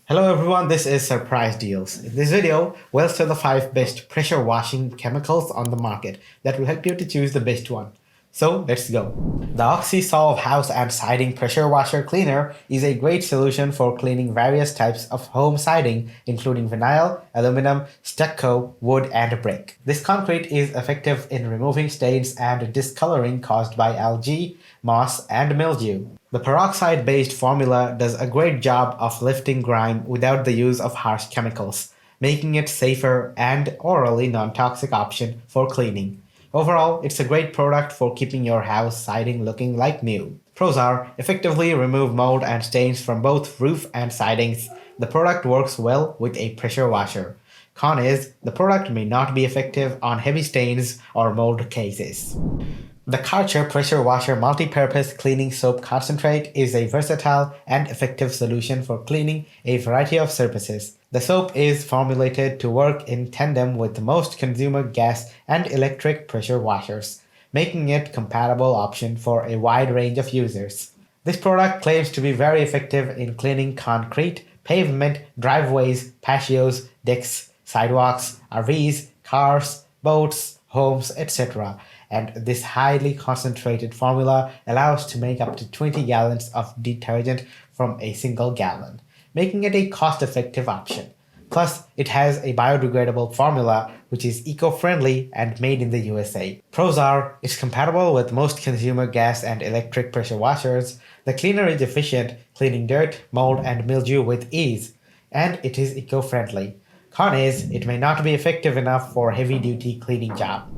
Hello everyone, this is Surprise Deals. In this video, we'll show the 5 best pressure washing chemicals on the market that will help you to choose the best one. So let's go. The OxySolve House and Siding Pressure Washer Cleaner is a great solution for cleaning various types of home siding, including vinyl, aluminum, stucco, wood, and brick. This concrete is effective in removing stains and discoloring caused by algae, moss, and mildew. The peroxide-based formula does a great job of lifting grime without the use of harsh chemicals, making it safer and orally non-toxic option for cleaning. Overall, it's a great product for keeping your house siding looking like new. Pros are: effectively remove mold and stains from both roof and sidings. The product works well with a pressure washer. Con is, the product may not be effective on heavy stains or mold cases. The Karcher Pressure Washer Multi-Purpose Cleaning Soap Concentrate is a versatile and effective solution for cleaning a variety of surfaces. The soap is formulated to work in tandem with most consumer gas and electric pressure washers, making it a compatible option for a wide range of users. This product claims to be very effective in cleaning concrete, pavement, driveways, patios, decks, sidewalks, RVs, cars, boats, homes, etc. And this highly concentrated formula allows to make up to 20 gallons of detergent from a single gallon, making it a cost-effective option. Plus, it has a biodegradable formula which is eco-friendly and made in the USA. Pros are, it's compatible with most consumer gas and electric pressure washers, the cleaner is efficient, cleaning dirt, mold, and mildew with ease, and it is eco-friendly. Con is, it may not be effective enough for heavy-duty cleaning job.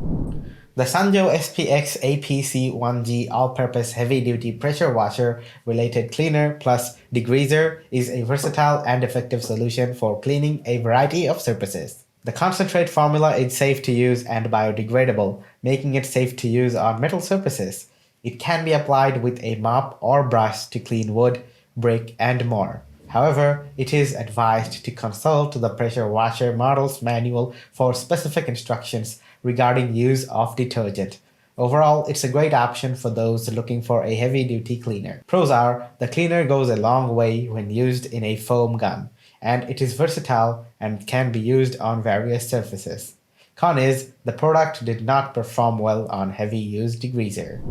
The Sanjo SPX APC1G All-Purpose Heavy-Duty Pressure Washer Related Cleaner plus Degreaser is a versatile and effective solution for cleaning a variety of surfaces. The concentrate formula is safe to use and biodegradable, making it safe to use on metal surfaces. It can be applied with a mop or brush to clean wood, brick, and more. However, it is advised to consult the pressure washer model's manual for specific instructions regarding use of detergent. Overall, it's a great option for those looking for a heavy-duty cleaner. Pros are, the cleaner goes a long way when used in a foam gun, and it is versatile and can be used on various surfaces. Con is, the product did not perform well on heavy-use degreaser.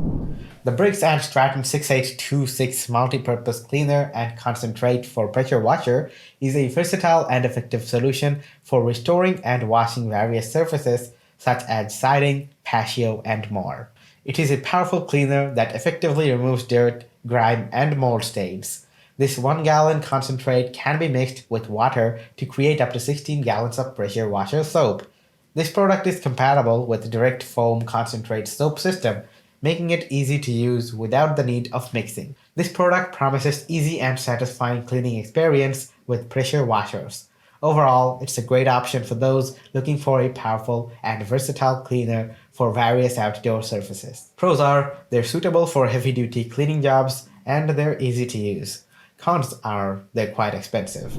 The Briggs and Stratton 6826 Multi-Purpose Cleaner and Concentrate for Pressure Washer is a versatile and effective solution for restoring and washing various surfaces such as siding, patio, and more. It is a powerful cleaner that effectively removes dirt, grime, and mold stains. This 1-gallon concentrate can be mixed with water to create up to 16 gallons of pressure washer soap. This product is compatible with direct foam concentrate soap system, making it easy to use without the need of mixing. This product promises easy and satisfying cleaning experience with pressure washers. Overall, it's a great option for those looking for a powerful and versatile cleaner for various outdoor surfaces. Pros are, they're suitable for heavy-duty cleaning jobs and they're easy to use. Cons are, they're quite expensive.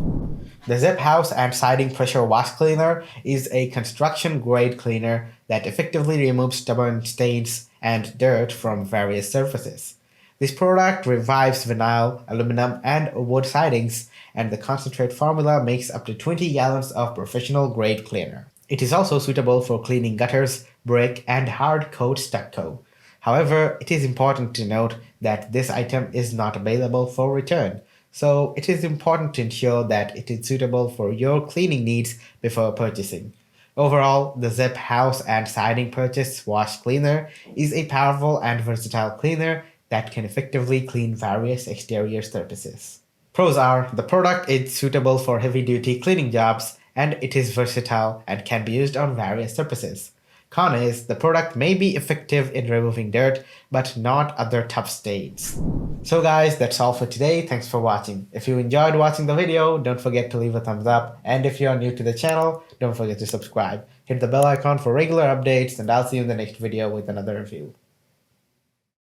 The Zip House and Siding Pressure Wash Cleaner is a construction-grade cleaner that effectively removes stubborn stains and dirt from various surfaces. This product revives vinyl, aluminum, and wood sidings, and the concentrate formula makes up to 20 gallons of professional-grade cleaner. It is also suitable for cleaning gutters, brick, and hard-coat stucco. However, it is important to note that this item is not available for return, so it is important to ensure that it is suitable for your cleaning needs before purchasing. Overall, the Zip House and Siding Purchase Wash Cleaner is a powerful and versatile cleaner that can effectively clean various exterior surfaces. Pros are, the product is suitable for heavy-duty cleaning jobs and it is versatile and can be used on various surfaces. Con is, the product may be effective in removing dirt, but not other tough stains. So guys, that's all for today. Thanks for watching. If you enjoyed watching the video, don't forget to leave a thumbs up. And if you are new to the channel, don't forget to subscribe. Hit the bell icon for regular updates, and I'll see you in the next video with another review.